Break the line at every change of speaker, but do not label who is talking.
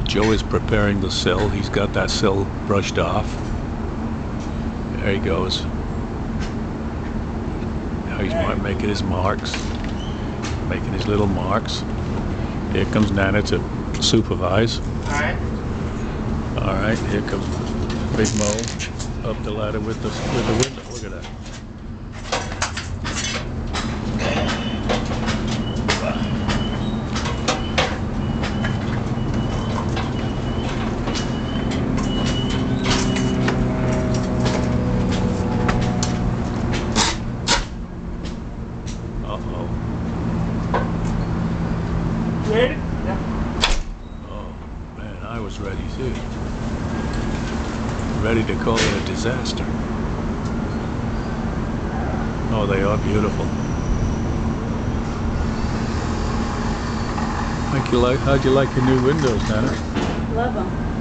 Joe is preparing the sill. He's got that sill brushed off. There he goes. Now he's making his marks. Making his little marks. Here comes Nana to supervise.
Alright.
Alright, here comes Big Mo up the ladder with the window. Look at that. Uh-oh.
Ready? Yeah.
Oh, man, I was ready too. Ready to call it a disaster. Oh, they are beautiful. How'd you like your new windows, Nana?
Love them.